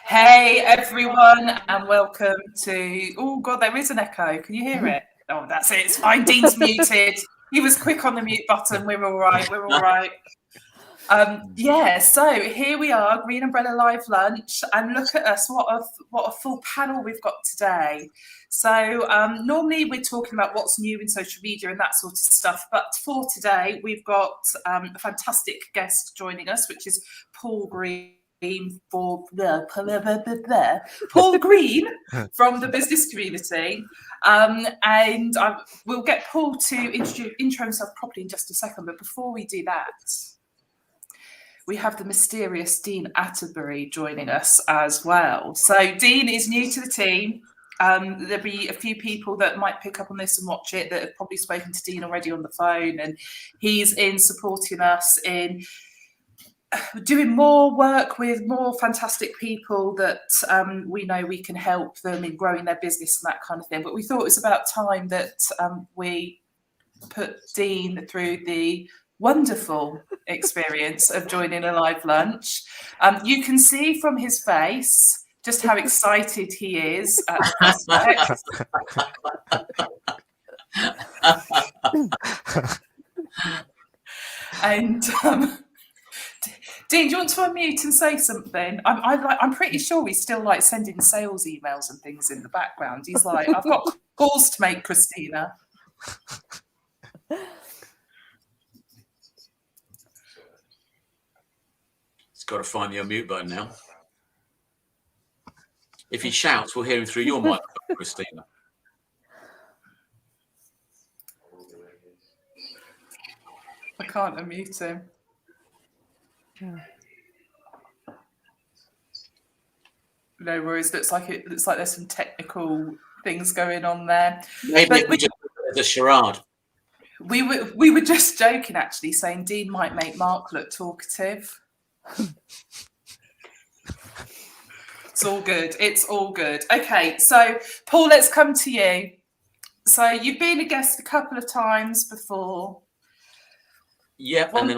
Hey everyone, and welcome to. Oh God, there is an echo. Can you hear it? Oh, that's it. It's fine. Dean's muted. He was quick on the mute button. We're all right. We're all right. Yeah. So here we are, Green Umbrella Live Lunch, and look at us. What a full panel we've got today. So normally we're talking about what's new in social media and that sort of stuff, but for today we've got a fantastic guest joining us, which is Paul Green. Paul Green from the business community, and we'll get Paul to intro himself properly in just a second. But before we do that, we have the mysterious Dean Atterbury joining us as well. So Dean is new to the team. There'll be a few people that might pick up on this and watch it that have probably spoken to Dean already on the phone, and he's in supporting us in doing more work with more fantastic people that we know we can help them in growing their business and that kind of thing. But we thought it was about time that we put Dean through the wonderful experience of joining a live lunch. You can see from his face just how excited he is at the prospect. And Dean, do you want to unmute and say something? I'm pretty sure he's still like sending sales emails and things in the background. He's like, I've got calls to make, Christina. He's got to find the unmute button now. If he shouts, we'll hear him through your microphone, Christina. I can't unmute him. No worries. Looks like there's some technical things going on there. Maybe we just a charade. We were just joking, actually, saying Dean might make Mark look talkative. It's all good. It's all good. Okay, so Paul, let's come to you. So you've been a guest a couple of times before. Yeah, and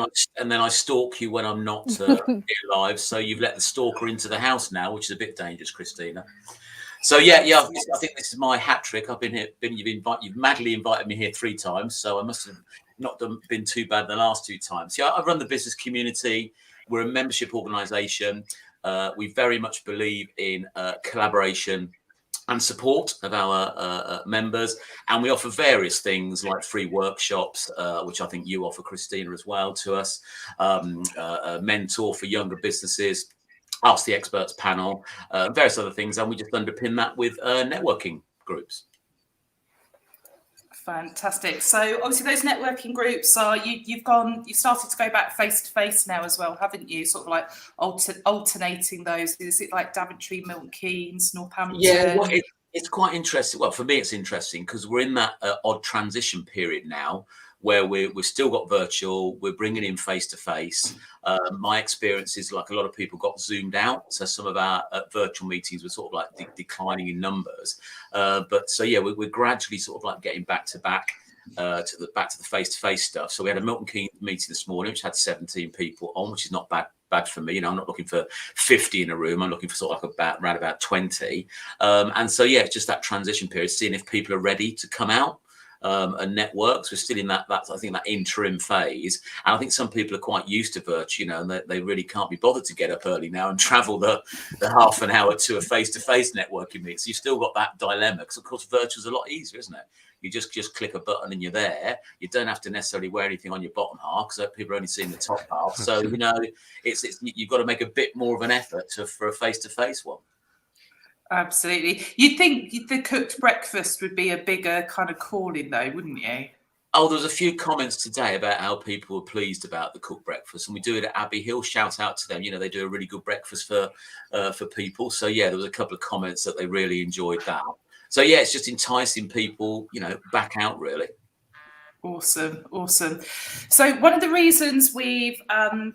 then I stalk you when I'm not here live. So you've let the stalker into the house now, which is a bit dangerous, Christina. So yeah. I think this is my hat trick. I've been here. You've madly invited me here 3 times, so I must have not been too bad the last 2 times. Yeah, I run the business community. We're a membership organisation. We very much believe in collaboration and support of our members, and we offer various things like free workshops, which I think you offer, Christina, as well to us, a mentor for younger businesses, Ask the Experts panel, various other things, and we just underpin that with networking groups. Fantastic. So obviously those networking groups are you've started to go back face to face now as well, haven't you? Sort of like alternating those. Is it like Daventry, Milton Keynes, Northamptonshire? Yeah, well, it's quite interesting. Well, for me, it's interesting because we're in that odd transition period now where we've still got virtual, we're bringing in face to face. My experience is like a lot of people got zoomed out, so some of our virtual meetings were sort of like declining in numbers. But so yeah, we're gradually sort of like getting back to the face to face stuff. So we had a Milton Keynes meeting this morning, which had 17 people on, which is not bad for me. You know, I'm not looking for 50 in a room. I'm looking for sort of like around about 20. And so yeah, it's just that transition period, seeing if people are ready to come out. And networks, we're still in that I think that interim phase, and I think some people are quite used to virtual, you know, and they really can't be bothered to get up early now and travel the half an hour to a face-to-face networking meeting. So you've still got that dilemma, because of course virtual's a lot easier, isn't it? You just click a button and you're there. You don't have to necessarily wear anything on your bottom half, because people are only seeing the top half. So you know, it's you've got to make a bit more of an effort for a face-to-face one. Absolutely. You'd think the cooked breakfast would be a bigger kind of calling, though, wouldn't you? Oh, there was a few comments today about how people were pleased about the cooked breakfast, and we do it at Abbey Hill. Shout out to them. You know, they do a really good breakfast for people. So yeah, there was a couple of comments that they really enjoyed that. So yeah, it's just enticing people, you know, back out really. Awesome. So one of the reasons we've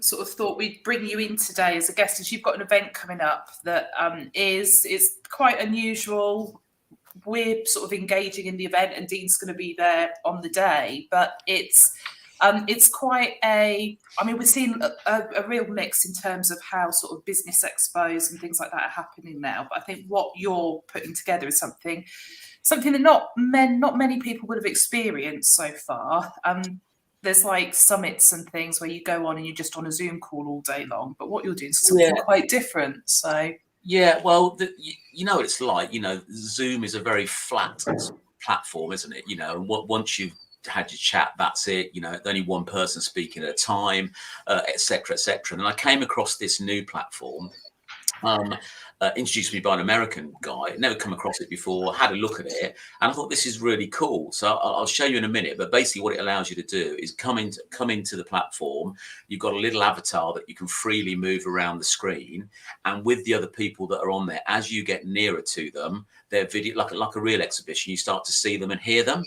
sort of thought we'd bring you in today as a guest is you've got an event coming up that is quite unusual. We're sort of engaging in the event, and Dean's going to be there on the day, but it's It's quite a, I mean, we're seeing a real mix in terms of how sort of business expos and things like that are happening now. But I think what you're putting together is something that not many people would have experienced so far. There's like summits and things where you go on and you're just on a Zoom call all day long, but what you're doing is something quite different. So yeah, well, you know what it's like. Zoom is a very flat platform, isn't it? And once you've had your chat, that's it. Only one person speaking at a time, etc., etc. And I came across this new platform, introduced me by an American guy. Never come across it before. Had a look at it, and I thought this is really cool. So I'll show you in a minute. But basically, what it allows you to do is come into the platform. You've got a little avatar that you can freely move around the screen, and with the other people that are on there, as you get nearer to them, their video, like a real exhibition, you start to see them and hear them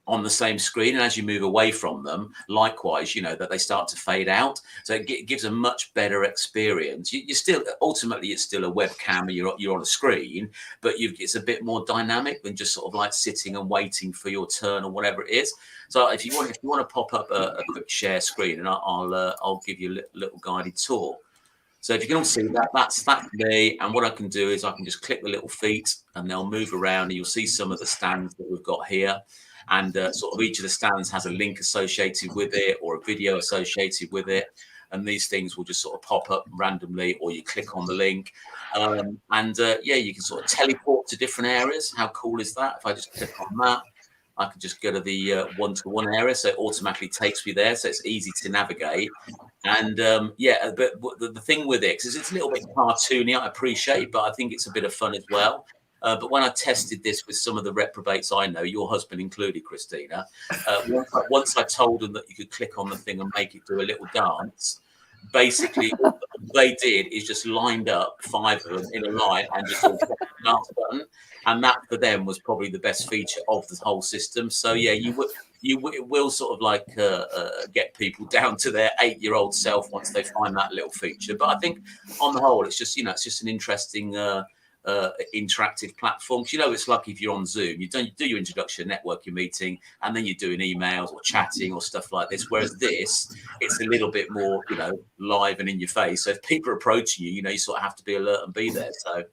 on the same screen, and as you move away from them, likewise, that they start to fade out. So it gives a much better experience. You still, ultimately, it's still a webcam, you're on a screen, but it's a bit more dynamic than just sort of like sitting and waiting for your turn or whatever it is. So if you want to pop up a quick share screen, and I'll give you a little guided tour. So if you can all see that, that's me. And what I can do is I can just click the little feet, and they'll move around, and you'll see some of the stands that we've got here. And sort of each of the stands has a link associated with it or a video associated with it. And these things will just sort of pop up randomly, or you click on the link. You can sort of teleport to different areas. How cool is that? If I just click on that, I can just go to the one-to-one area. So it automatically takes me there. So it's easy to navigate. And but the thing with it is it's a little bit cartoony, I appreciate, but I think it's a bit of fun as well. But when I tested this with some of the reprobates I know, your husband included, Christina, once I told them that you could click on the thing and make it do a little dance, basically all they did is just lined up 5 of them in a line and just pressed the dance button. And that for them was probably the best feature of the whole system. So yeah, it will sort of like get people down to their 8-year-old self once they find that little feature. But I think on the whole, it's just an interesting interactive platforms. It's like if you're on Zoom, you do your introduction networking meeting, and then you're doing emails or chatting or stuff like this, whereas this, it's a little bit more live and in your face. So if people are approaching you, you sort of have to be alert and be there. So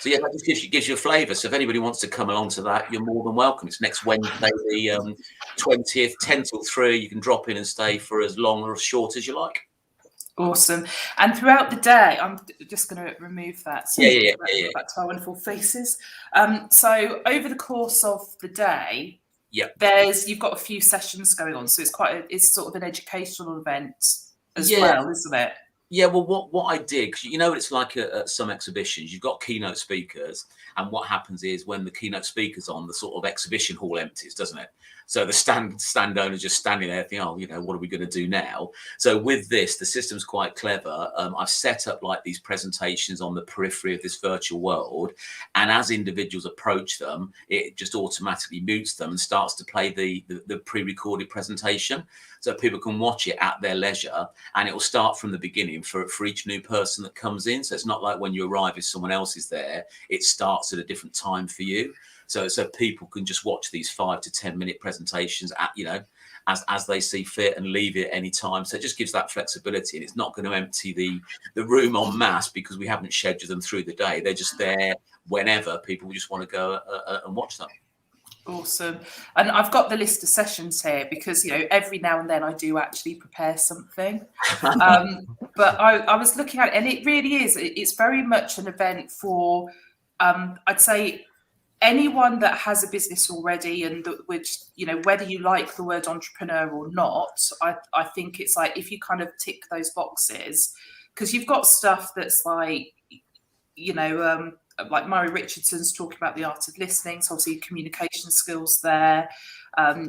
yeah, that just gives you a flavour. So if anybody wants to come along to that, you're more than welcome. It's next Wednesday, the 20th, 10 till 3. You can drop in and stay for as long or as short as you like. Awesome. And throughout the day, I'm just going to remove that. So yeah. Back to our wonderful faces. So over the course of the day, you've got a few sessions going on. So it's sort of an educational event as well, isn't it? Yeah, well, what I did, because it's like at some exhibitions, you've got keynote speakers, and what happens is when the keynote speaker's on, the sort of exhibition hall empties, doesn't it? So the stand owner's just standing there thinking, what are we going to do now? So with this, the system's quite clever. I've set up like these presentations on the periphery of this virtual world, and as individuals approach them, it just automatically mutes them and starts to play the pre-recorded presentation. So people can watch it at their leisure, and it will start from the beginning for each new person that comes in. So it's not like when you arrive, if someone else is there, it starts at a different time for you. So people can just watch these 5 to 10 minute presentations as they see fit and leave it any time. So it just gives that flexibility, and it's not going to empty the room en masse because we haven't scheduled them through the day. They're just there whenever people just want to go and watch them. Awesome. And I've got the list of sessions here because, every now and then I do actually prepare something. But I was looking at it, and it really is. It's very much an event for, I'd say, anyone that has a business already, and which, whether you like the word entrepreneur or not, I think it's like if you kind of tick those boxes, because you've got stuff that's like, like Murray Richardson's talking about the art of listening, so obviously communication skills there.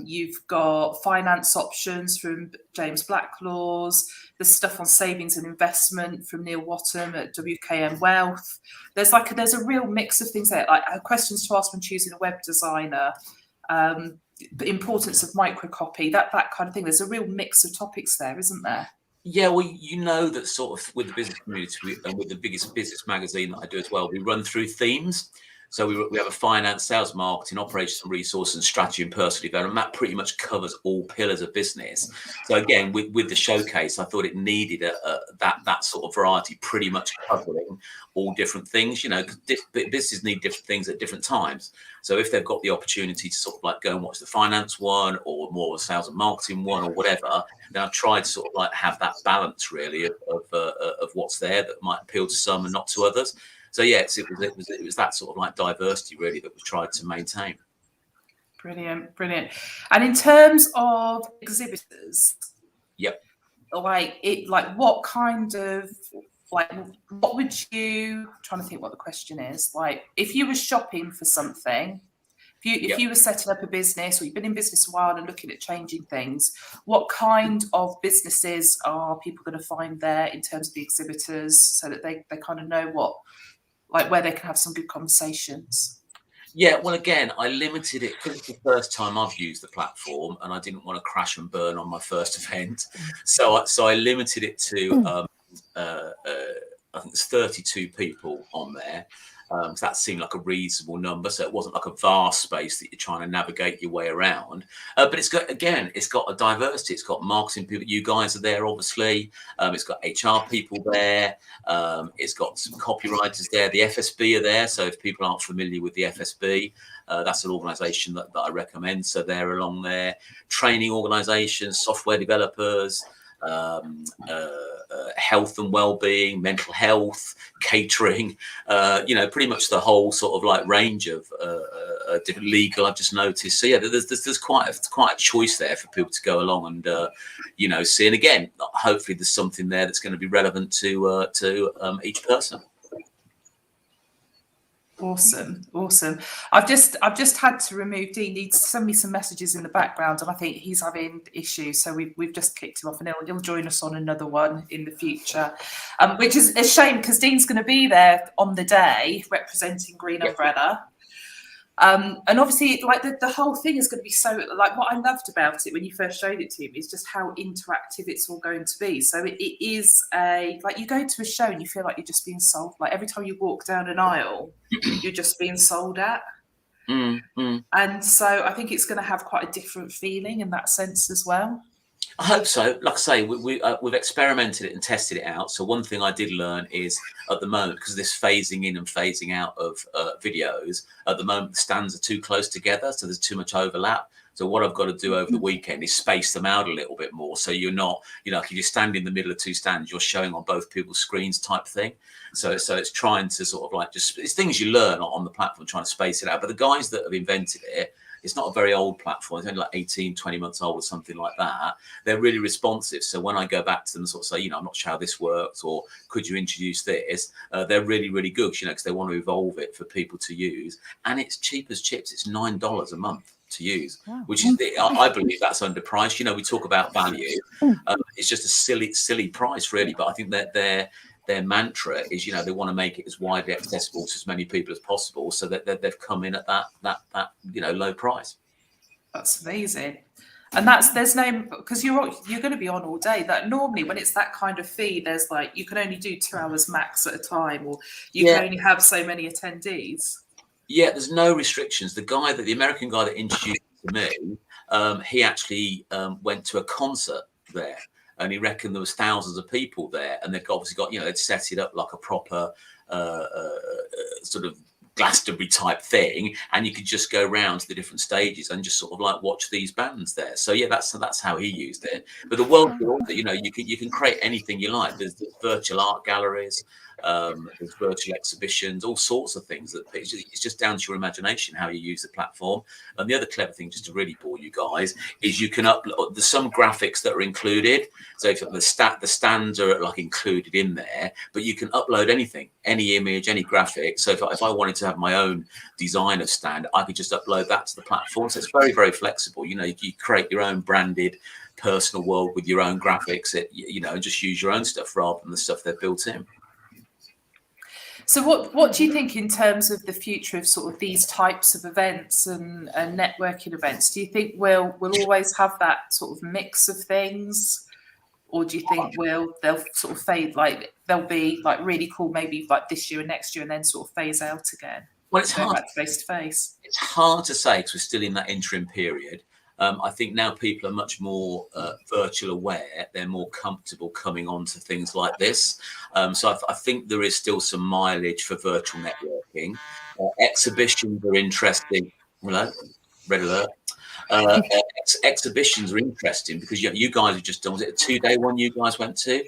You've got finance options from James Blacklaw's, the stuff on savings and investment from Neil Wattam at WKM Wealth. There's a real mix of things there, like questions to ask when choosing a web designer, the importance of microcopy, that kind of thing. There's a real mix of topics there, isn't there? Yeah, well, that sort of with the business community and with the biggest business magazine that I do as well, we run through themes. So we have a finance, sales, marketing, operations and resource, and strategy and personal development. That pretty much covers all pillars of business. So again, with the showcase, I thought it needed that sort of variety, pretty much covering all different things. You know, businesses need different things at different times. So if they've got the opportunity to sort of like go and watch the finance one, or more sales and marketing one, or whatever, then I've tried to sort of like have that balance really of what's there that might appeal to some and not to others. So yeah, it was that sort of like diversity really that we tried to maintain. Brilliant, brilliant. And in terms of exhibitors, yep, like what kind of, like, what would you, I'm trying to think what the question is, like if you were shopping for something, if you were setting up a business, or you've been in business a while and looking at changing things, what kind of businesses are people going to find there in terms of the exhibitors, so that they kind of know what, like where they can have some good conversations? Yeah, well, again, I limited it because it's the first time I've used the platform, and I didn't want to crash and burn on my first event. So I limited it to, I think there's 32 people on there. So that seemed like a reasonable number. So it wasn't like a vast space that you're trying to navigate your way around. But it's got a diversity. It's got marketing people. You guys are there, obviously. It's got HR people there. It's got some copywriters there. The FSB are there. So if people aren't familiar with the FSB, that's an organisation that I recommend. So they're along there. Training organisations, software developers, health and well-being, mental health, catering, pretty much the whole sort of like range of different legal, I've just noticed. So yeah, there's quite a choice there for people to go along and see. And again, hopefully there's something there that's going to be relevant to each person. Awesome. I've just had to remove Dean. He needs to send me some messages in the background, and I think he's having issues, so we've just kicked him off, and he'll join us on another one in the future, which is a shame because Dean's going to be there on the day representing Green Umbrella. And obviously, like the whole thing is going to be so, like, what I loved about it when you first showed it to me is just how interactive it's all going to be. So it is like you go to a show and you feel like you're just being sold. Like every time you walk down an aisle, you're just being sold at. And so I think it's going to have quite a different feeling in that sense as well. I hope so. Like I say, we've experimented it and tested it out. So one thing I did learn is at the moment, because of this phasing in and phasing out of videos, at the moment the stands are too close together, so there's too much overlap. So what I've got to do over the weekend is space them out a little bit more. So you're not, if you stand in the middle of two stands, you're showing on both people's screens type thing. So it's trying to sort of like it's things you learn on the platform, trying to space it out. But the guys that have invented it, it's not a very old platform. It's only like 18, 20 months old or something like that. They're really responsive. So when I go back to them and sort of say, I'm not sure how this works, or could you introduce this? They're really, really good, because they want to evolve it for people to use. And it's cheap as chips. It's $9 a month to use, which is, I believe that's underpriced. We talk about value. It's just a silly price, really. But I think that their mantra is, they want to make it as widely accessible to as many people as possible, so that they've come in at that low price. That's amazing. And there's no, because you're going to be on all day. That normally when it's that kind of fee, there's like, you can only do 2 hours max at a time, or you can only have so many attendees. Yeah, there's no restrictions. The American guy that introduced it to me, he actually went to a concert there. And he reckoned there was thousands of people there, and they've obviously got, they'd set it up like a proper sort of Glastonbury type thing, and you could just go around to the different stages and just sort of like watch these bands there. So yeah, that's how he used it. But the world, you can create anything you like. There's virtual art galleries, there's virtual exhibitions, all sorts of things. That it's just down to your imagination how you use the platform. And the other clever thing, just to really bore you guys, is you can upload. There's some graphics that are included. So if the stands are like included in there, but you can upload anything, any image, any graphic. So if I wanted to have my own design of stand, I could just upload that to the platform. So it's very, very flexible. You create your own branded personal world with your own graphics, and just use your own stuff rather than the stuff they've built in. So what do you think in terms of the future of sort of these types of events and networking events? Do you think we'll always have that sort of mix of things? Or do you think they'll sort of fade, like they'll be like really cool maybe like this year and next year, and then sort of phase out again? Well, it's going hard. back to face-to-face? It's hard to say because we're still in that interim period. I think now people are much more virtual aware. They're more comfortable coming on to things like this. So I think there is still some mileage for virtual networking. Exhibitions are interesting. Hello, red alert. Exhibitions are interesting because you guys have just done, was it a 2-day one you guys went to?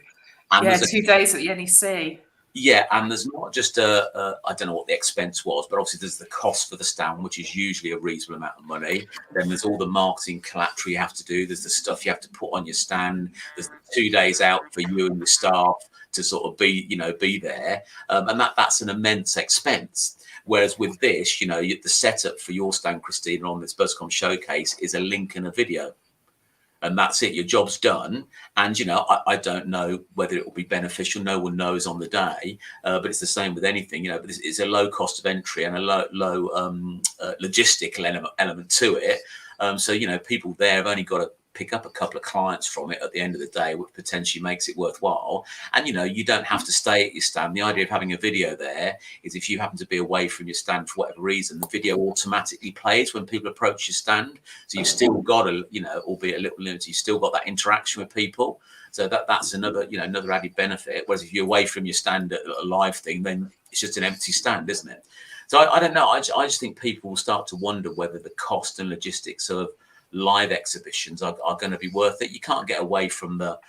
And Yeah, 2 days at the NEC. Yeah, and there's not just I don't know what the expense was, but obviously there's the cost for the stand, which is usually a reasonable amount of money. Then there's all the marketing collateral you have to do. There's the stuff you have to put on your stand. There's the 2 days out for you and your staff to sort of be there, and that's an immense expense. Whereas with this, the setup for your stand, Christina, on this Buscomm showcase is a link and a video. And that's it. Your job's done. And, I don't know whether it will be beneficial. No one knows on the day. But it's the same with anything. But it's a low cost of entry and a low logistical element to it. So, people there have only got to pick up a couple of clients from it at the end of the day, which potentially makes it worthwhile. And, you don't have to stay at your stand. The idea of having a video there is if you happen to be away from your stand for whatever reason, the video automatically plays when people approach your stand. So you've still got albeit a little limited, you've still got that interaction with people. So that's another added benefit. Whereas if you're away from your stand at a live thing, then it's just an empty stand, isn't it? So I don't know. I just think people will start to wonder whether the cost and logistics of live exhibitions are going to be worth it. You can't get away from the,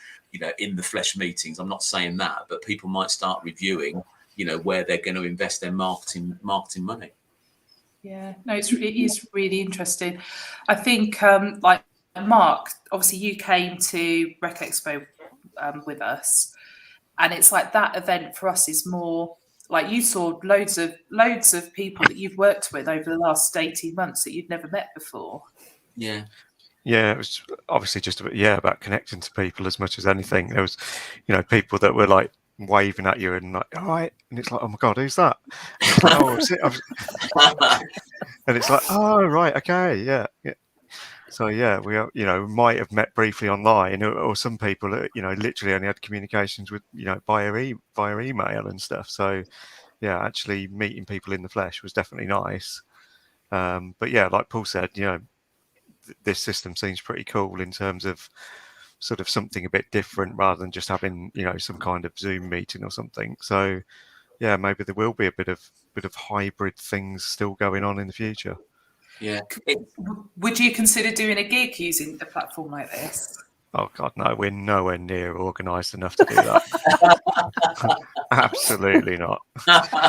in the flesh meetings. I'm not saying that, but people might start reviewing, where they're going to invest their marketing money. Yeah, no, it is really interesting. I think, like Mark, obviously you came to Rec Expo with us, and it's like that event for us is more like you saw loads of people that you've worked with over the last 18 months that you'd never met before. Yeah, it was obviously just about connecting to people as much as anything. There was, people that were like waving at you and like, all right, and it's like, oh my god, who's that? And it's like, oh right, okay, yeah. So yeah, we are, might have met briefly online, or some people, literally only had communications with, via email and stuff. So yeah, actually meeting people in the flesh was definitely nice. But yeah, like Paul said, this system seems pretty cool in terms of sort of something a bit different rather than just having, some kind of Zoom meeting or something. So yeah, maybe there will be a bit of hybrid things still going on in the future. Yeah. Would you consider doing a gig using a platform like this? Oh God, no, we're nowhere near organised enough to do that. Absolutely not.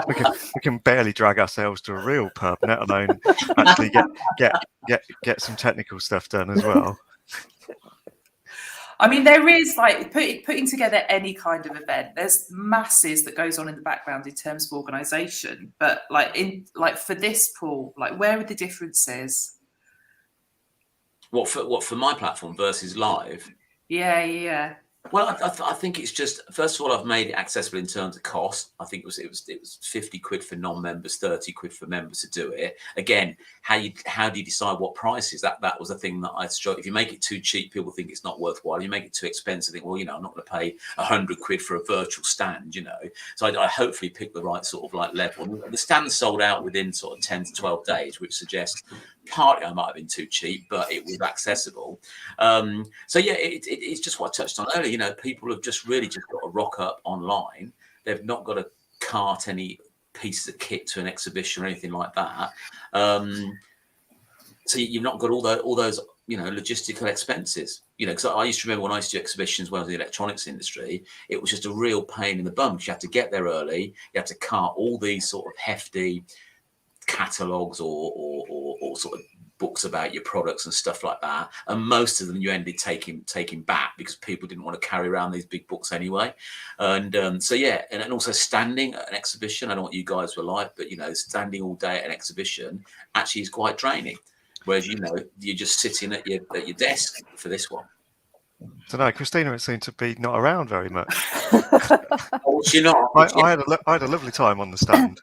We can barely drag ourselves to a real pub, let alone actually get some technical stuff done as well. I mean, there is like putting together any kind of event. There's masses that goes on in the background in terms of organisation, but like for this, Paul, like where are the differences? What for my platform versus live? Yeah. Well, I think it's just, first of all, I've made it accessible in terms of cost. I think it was 50 quid for non-members, 30 quid for members to do it. Again, how do you decide what price is? That was the thing that I struggled. If you make it too cheap, people think it's not worthwhile. You make it too expensive, think, well, I'm not going to pay 100 quid for a virtual stand, So I hopefully picked the right sort of like level. The stand sold out within sort of 10 to 12 days, which suggests partly I might have been too cheap, but it was accessible. So yeah, it's just what I touched on earlier. People have just really just got to rock up online. They've not got to cart any pieces of kit to an exhibition or anything like that. So you've not got all those logistical expenses. Because I used to remember when I used to do exhibitions when I was in the electronics industry, it was just a real pain in the bum. You had to get there early. You had to cart all these sort of hefty catalogues or sort of books about your products and stuff like that, and most of them you ended taking back because people didn't want to carry around these big books anyway. And so yeah, and also standing at an exhibition, I don't know what you guys were like, but standing all day at an exhibition actually is quite draining, whereas you're just sitting at your desk for this one. So no, Christina would seem to be not around very much. Oh, she not? I had a lovely time on the stand.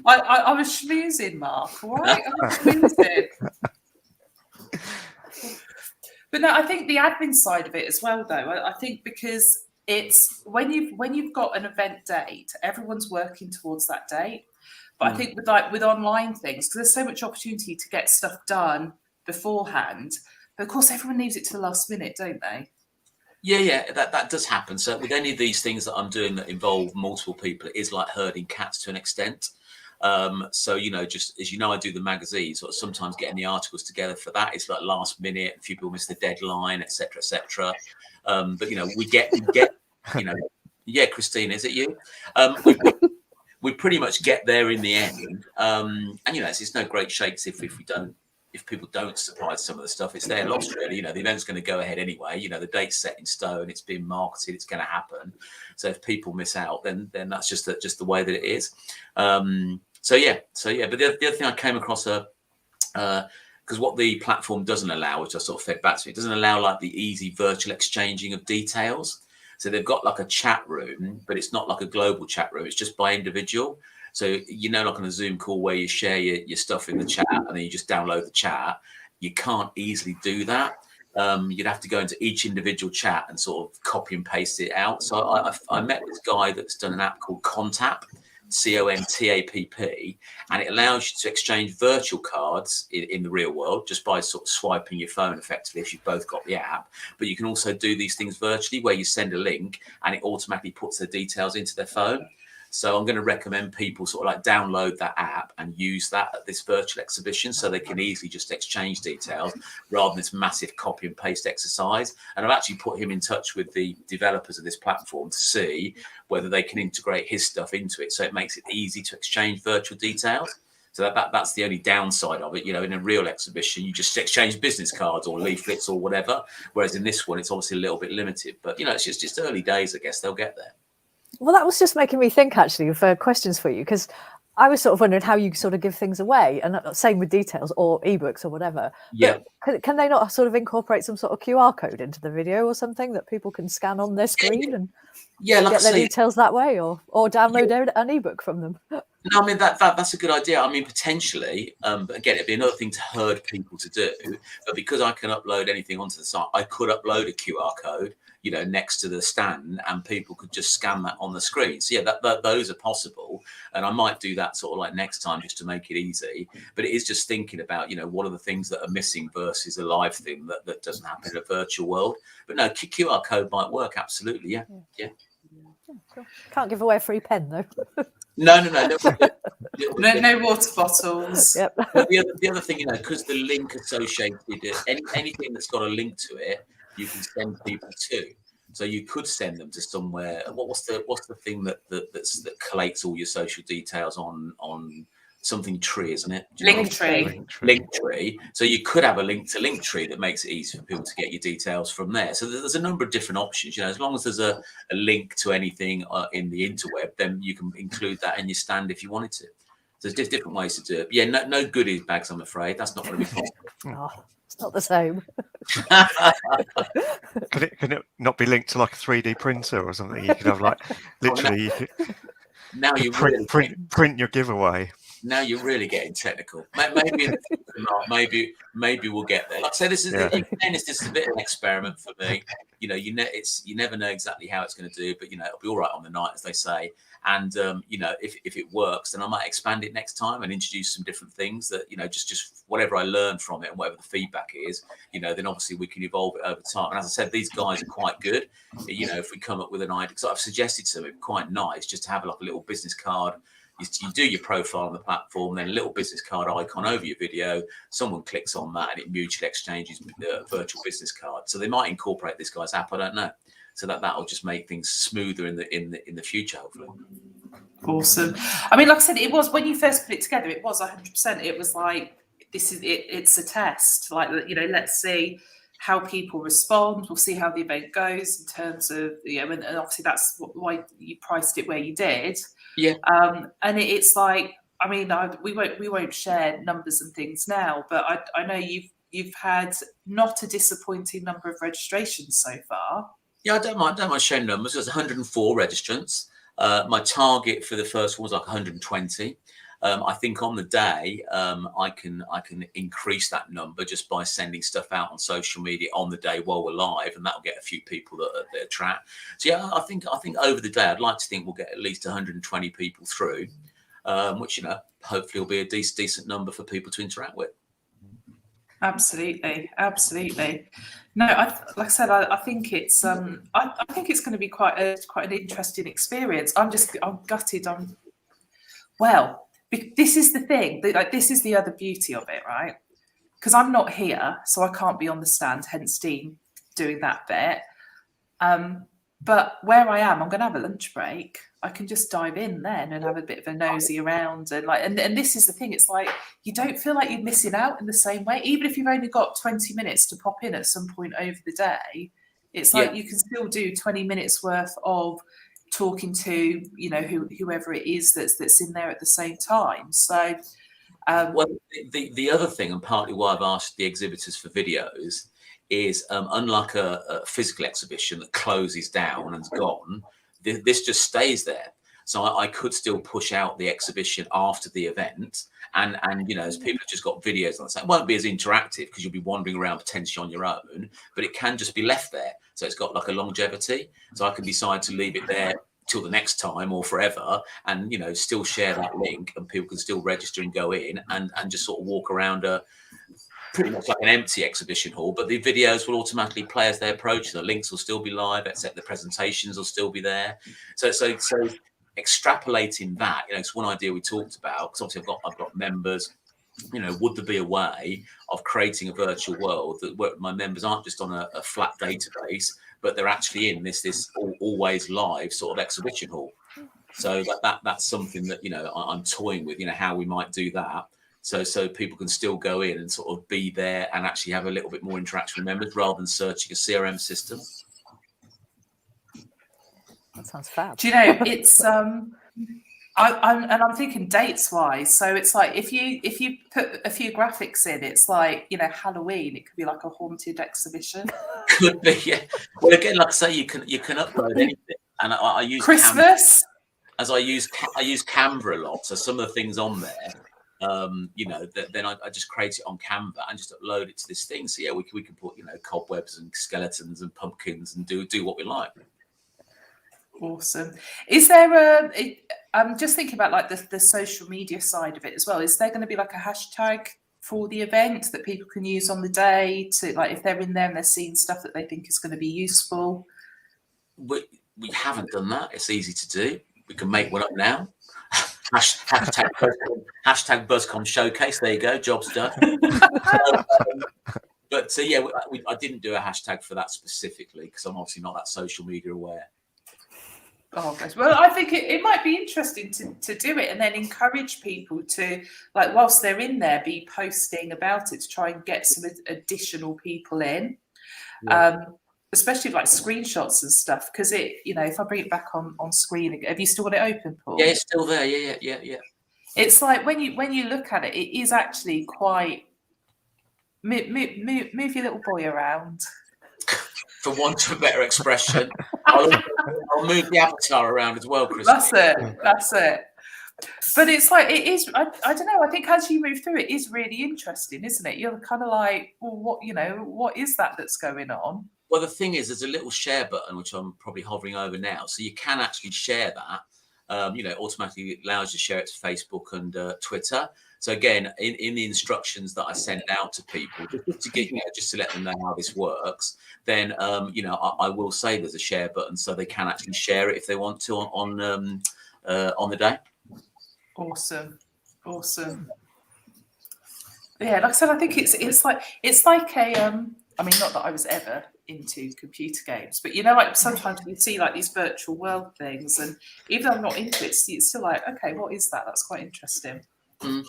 I was schmoozing, Mark. All right, I was schmoozing. But no, I think the admin side of it as well, though. I think because it's when you've got an event date, everyone's working towards that date. But I think with online things, because there's so much opportunity to get stuff done beforehand, but of course everyone leaves it to the last minute, don't they? Yeah, that does happen. So with any of these things that I'm doing that involve multiple people, it is like herding cats to an extent. So, just as you know, I do the magazine, sort of sometimes getting the articles together for that is like last minute, a few people miss the deadline, etc., etc. But we get, yeah, Christine, is it you? We pretty much get there in the end. And it's no great shakes if people don't supply some of the stuff. It's their loss, really. The event's going to go ahead anyway. The date's set in stone. It's been marketed. It's going to happen. So if people miss out, then that's just the way that it is. So yeah. But the other thing I came across, because what the platform doesn't allow, which I sort of fed back to, it doesn't allow like the easy virtual exchanging of details. So they've got like a chat room, but it's not like a global chat room. It's just by individual. So, like on a Zoom call where you share your stuff in the chat and then you just download the chat, you can't easily do that. You'd have to go into each individual chat and sort of copy and paste it out. So I met this guy that's done an app called Contapp, Contapp, and it allows you to exchange virtual cards in the real world just by sort of swiping your phone effectively if you've both got the app. But you can also do these things virtually where you send a link and it automatically puts their details into their phone. So I'm going to recommend people sort of like download that app and use that at this virtual exhibition so they can easily just exchange details rather than this massive copy and paste exercise. And I've actually put him in touch with the developers of this platform to see whether they can integrate his stuff into it. So it makes it easy to exchange virtual details. So that's the only downside of it. In a real exhibition, you just exchange business cards or leaflets or whatever. Whereas in this one, it's obviously a little bit limited. But, it's just early days, I guess. They'll get there. Well, that was just making me think, actually, of questions for you, because I was sort of wondering how you sort of give things away, and same with details or ebooks or whatever. Yeah. But can they not sort of incorporate some sort of QR code into the video or something that people can scan on their screen and get their details that way, or download an ebook from them? No, I mean, that's a good idea. I mean, potentially, but again, it'd be another thing to herd people to do. But because I can upload anything onto the site, I could upload a QR code, next to the stand, and people could just scan that on the screen. So yeah, those are possible, and I might do that sort of like next time just to make it easy. But it is just thinking about, what are the things that are missing versus a live thing that doesn't happen in a virtual world. But no, QR code might work. Absolutely, yeah. Cool. Can't give away a free pen though. No. No water bottles. Yep. The other thing, because the link associated, anything that's got a link to it, you can send people to. So you could send them to somewhere. What's the thing that collates all your social details on something tree, isn't it? Linktree. So you could have a link to Linktree that makes it easy for people to get your details from there. So there's a number of different options. As long as there's a link to anything in the interweb, then you can include that in your stand if you wanted to. So there's different ways to do it. But yeah, no goodies bags, I'm afraid. That's not going to be possible. It's not the same. Can it not be linked to like a 3D printer or something? You could have like literally now you print your giveaway. Now you're really getting technical. Maybe we'll get there. Like I say, this is this is a bit of an experiment for me. You never know exactly how it's going to do, but it'll be all right on the night, as they say. And if it works, then I might expand it next time and introduce some different things that just whatever I learn from it and whatever the feedback is, then obviously we can evolve it over time. And as I said, these guys are quite good. If we come up with an idea, because I've suggested to them, it's quite nice just to have like a little business card. You do your profile on the platform, then a little business card icon over your video. Someone clicks on that, and it mutually exchanges the virtual business card. So they might incorporate this guy's app. I don't know. So that'll just make things smoother in the future, hopefully. Awesome. I mean, like I said, it was when you first put it together. It was 100%. It was like this is it. It's a test. Like let's see how people respond. We'll see how the event goes in terms of and obviously that's why you priced it where you did. Yeah. And it's like, I mean, we won't share numbers and things now, but I know you've had not a disappointing number of registrations so far. Yeah, I don't mind sharing numbers. There's 104 registrants. My target for the first one was like 120. I think on the day, I can increase that number just by sending stuff out on social media on the day while we're live, and that'll get a few people that attract. So yeah, I think over the day, I'd like to think we'll get at least 120 people through. which, you know, hopefully will be a decent number for people to interact with. Absolutely, absolutely. No, like I said, I think it's I think it's going to be quite an interesting experience. I'm gutted. This is the thing. Like, this is the other beauty of it, right? Because I'm not here, so I can't be on the stand. Hence, Dean doing that bit. But where I am, I'm going to have a lunch break. I can just dive in then and have a bit of a nosy around, and this is the thing. It's like you don't feel like you're missing out in the same way, even if you've only got 20 minutes to pop in at some point over the day. It's like you can still do 20 minutes worth of talking to, you know, whoever it is that's in there at the same time. So, well, the other thing, and partly why I've asked the exhibitors for videos, is unlike a physical exhibition that closes down and's gone, this just stays there. So I could still push out the exhibition after the event, and you know, as people have just got videos on it won't be as interactive because you'll be wandering around potentially on your own, but it can just be left there. So it's got like a longevity. So I can decide to leave it there till the next time or forever, and, you know, still share that link, and people can still register and go in and just sort of walk around pretty much like an empty exhibition hall, but the videos will automatically play as they approach. The links will still be live, except the presentations will still be there. So extrapolating that, you know, it's one idea we talked about, because obviously I've got members. You know, would there be a way of creating a virtual world that where my members aren't just on a flat database, but they're actually in this always live sort of exhibition hall? So that's something that, you know, I'm toying with, you know, how we might do that. So people can still go in and sort of be there and actually have a little bit more interaction with members rather than searching a CRM system. That sounds fab. Do you know, it's I'm thinking dates wise. So it's like if you put a few graphics in, it's like, you know, Halloween. It could be like a haunted exhibition. Could be, yeah. Well, again, like I say, you can upload anything, and I use Christmas. I use Canva a lot. So some of the things on there. You know, then I just create it on Canva and just upload it to this thing. So yeah, we can put, you know, cobwebs and skeletons and pumpkins and do what we like. Awesome. Is there I'm just thinking about like the social media side of it as well. Is there going to be like a hashtag for the event that people can use on the day to, like, if they're in there and they're seeing stuff that they think is going to be useful? We haven't done that. It's easy to do. We can make one up now. Hashtag Buscomm showcase. There you go. Job's done. But yeah, I didn't do a hashtag for that specifically because I'm obviously not that social media aware. Oh, gosh. Well, I think it might be interesting to do it and then encourage people to, like, whilst they're in there, be posting about it to try and get some additional people in. Yeah. Especially like screenshots and stuff, because it, you know, if I bring it back on screen, have you still got it open, Paul? Yeah, it's still there. Yeah. It's like when you look at it, it is actually quite move your little boy around. For want of a better expression, I'll move the avatar around as well, Chris. That's it. But it's like, it is, I don't know, I think as you move through it is really interesting, isn't it? You're kind of like, well, what is that that's going on? Well, the thing is, there's a little share button, which I'm probably hovering over now. So you can actually share that. You know, automatically allows you to share it to Facebook and Twitter. So again, in the instructions that I send out to people, just to get, you know, just to let them know how this works, then you know, I will say there's a share button, so they can actually share it if they want to on the day. Awesome. Yeah, like I said, I think it's like a I mean, not that I was ever into computer games, but, you know, like sometimes you see like these virtual world things, and even though I'm not into it, it's still like, okay, what is that? That's quite interesting. Mm.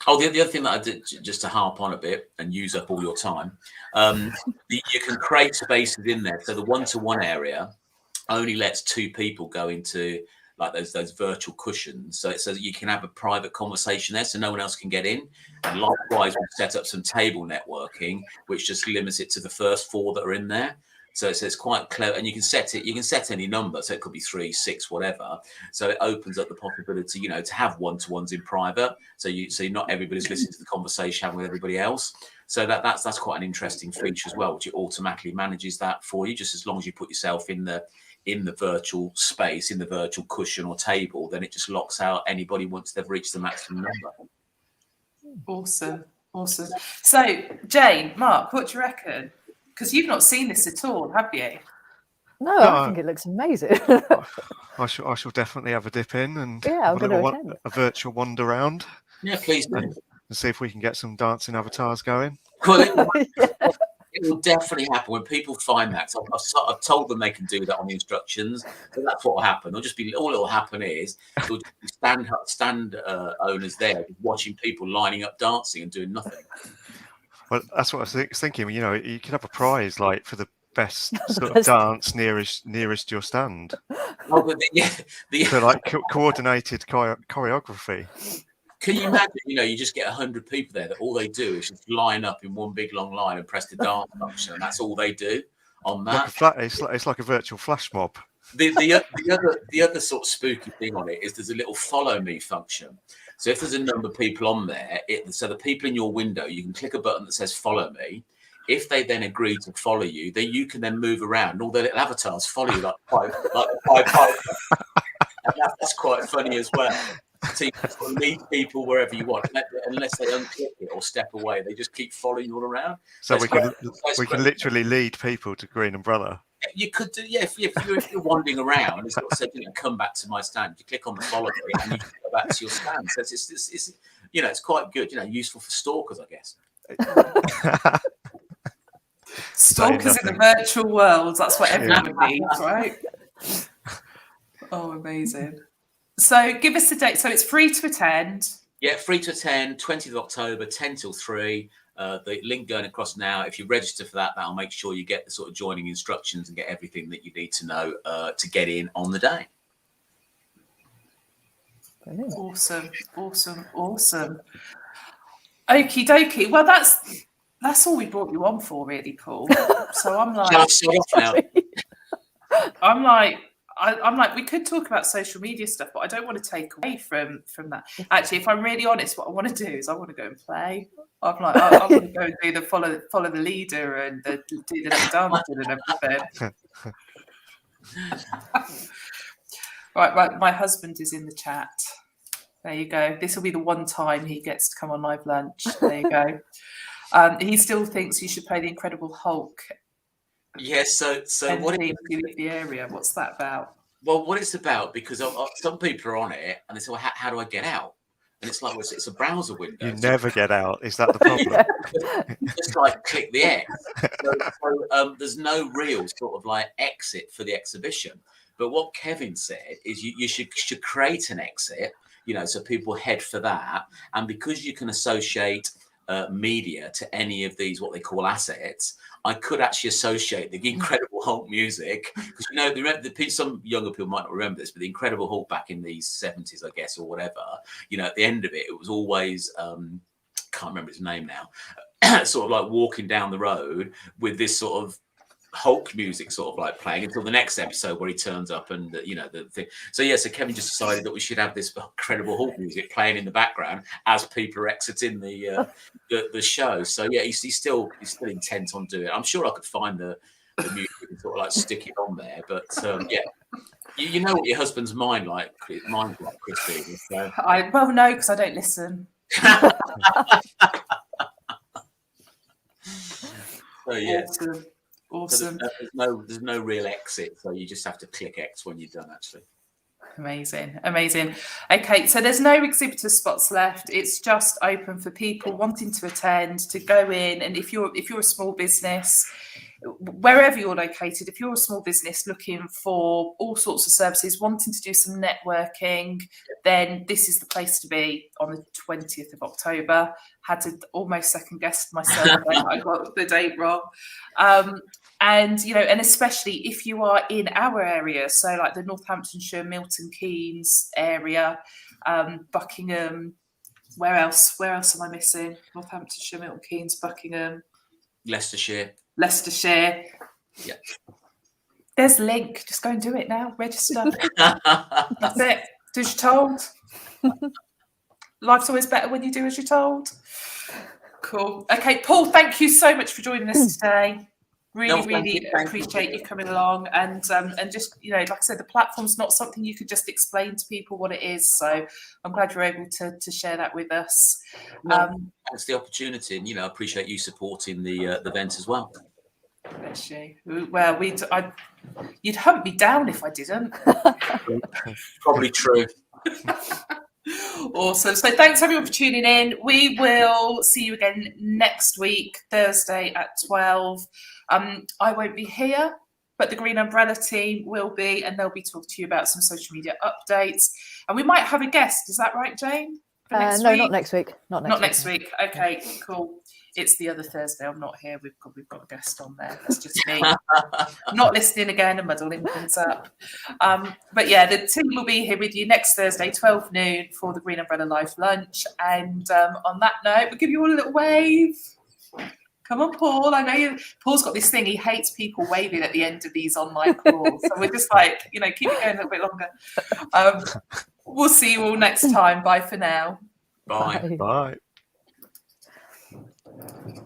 Oh, the other thing that I did, just to harp on a bit and use up all your time, you can create spaces in there. So the one-to-one area only lets 2 people go into like those virtual cushions. So it says you can have a private conversation there, so no one else can get in. And likewise, we've set up some table networking, which just limits it to the first 4 that are in there. So it's quite clever, and you can set any number, so it could be 3, 6, whatever. So it opens up the possibility, you know, to have one-to-ones in private. So not everybody's listening to the conversation having with everybody else. So that's quite an interesting feature as well, which it automatically manages that for you, just as long as you put yourself in the in the virtual space, in the virtual cushion or table, then it just locks out anybody once they've reached the maximum number. Awesome. So, Jane, Mark, what do you reckon? Because you've not seen this at all, have you? No, I think it looks amazing. I shall definitely have a dip in and I'm going to attend. A virtual wander round. Yeah, please do. And see if we can get some dancing avatars going. Well, it will definitely happen when people find that. So I've told them they can do that on the instructions. So that's what will happen. All it will happen is there'll just be stand owners there watching people lining up dancing and doing nothing. Well, that's what I was thinking. You know, you could have a prize like for the best sort of dance nearest your stand. Oh, but so like coordinated choreography. Can you imagine? You know, you just get 100 people there that all they do is just line up in one big long line and press the dance function, and that's all they do on that. It's like a virtual flash mob. The other sort of spooky thing on it is there's a little follow me function. So if there's a number of people on there, so the people in your window, you can click a button that says follow me. If they then agree to follow you, then you can then move around, and all their little avatars follow you like a pipe. And that's quite funny as well. So you can lead people wherever you want, unless they unclick it or step away. They just keep following you all around. So we can literally lead people to Green Umbrella. You could do, yeah. If you're wandering around, it's sort of said, come back to my stand. You click on the follow me, and you go back to your stand. So it's it's quite good. Useful for stalkers, I guess. Stalkers in the virtual world. That's what everyone needs, right? Oh, amazing. So give us the date. So it's free to attend. Yeah, free to attend, 20th of October, 10 till 3. The link going across now. If you register for that, that'll make sure you get the sort of joining instructions and get everything that you need to know to get in on the day. Awesome. Okie dokie. Well, that's all we brought you on for, really, Paul. So I'm like, we could talk about social media stuff, but I don't want to take away from that. Actually, if I'm really honest, what I want to do is I want to go and play. I'm like, I want to go and do the follow the leader and do the little dancing and everything. Right. My husband is in the chat. There you go. This will be the one time he gets to come on live lunch. There you go. He still thinks you should play the Incredible Hulk. Yes. So what is the area? What's that about? Well, what it's about, because some people are on it and they say, well, how do I get out? And it's like, well, it's a browser window. You never get out. Is that the problem? Just like click the X. So there's no real sort of like exit for the exhibition. But what Kevin said is you should create an exit, so people head for that. And because you can associate media to any of these, what they call assets, I could actually associate the Incredible Hulk music, because some younger people might not remember this, but the Incredible Hulk back in the 70s, I guess, or whatever, at the end of it, it was always can't remember his name now, sort of like walking down the road with this sort of Hulk music sort of like playing until the next episode where he turns up and the thing. So Kevin just decided that we should have this Incredible Hulk music playing in the background as people are exiting the show. So yeah, he's still intent on doing it. I'm sure I could find the music and sort of like stick it on there, but yeah. You know what your husband's mind's like, Christine. So. No, because I don't listen. So yeah. Awesome. So there's no real exit, so you just have to click X when you're done, actually. Amazing. Okay, so there's no exhibitor spots left. It's just open for people wanting to attend to go in, and if you're a small business, wherever you're located, if you're a small business looking for all sorts of services, wanting to do some networking, then this is the place to be on the 20th of October. Had to almost second guess myself. I got the date wrong. And especially if you are in our area, so like the Northamptonshire, Milton Keynes area, Buckingham, where else am I missing? Northamptonshire, Milton Keynes, Buckingham, Leicestershire. Yeah. There's a link. Just go and do it now. Register. That's it. Do as you're told. Life's always better when you do as you're told. Cool. Okay, Paul, thank you so much for joining us today. Really appreciate you coming along, and just, you know, like I said, the platform's not something you could just explain to people what it is. So I'm glad you're able to share that with us. Thanks for the opportunity, and, you know, I appreciate you supporting the event as well. Bless you. Well, you'd hunt me down if I didn't. Probably true. Awesome. So thanks everyone for tuning in. We will see you again next week, Thursday at 12. I won't be here, but the Green Umbrella team will be, and they'll be talking to you about some social media updates. And we might have a guest. Is that right, Jane? No, not next week. Not next week. Okay, cool. It's the other Thursday. I'm not here. We've got a guest on there. That's just me. Not listening again and muddling things up. But yeah, the team will be here with you next Thursday, 12 noon, for the Green Umbrella Live Lunch. And on that note, we'll give you all a little wave. Come on, Paul. I know Paul's got this thing. He hates people waving at the end of these online calls. So we're just like, you know, keep it going a little bit longer. We'll see you all next time. Bye for now. Bye. Bye.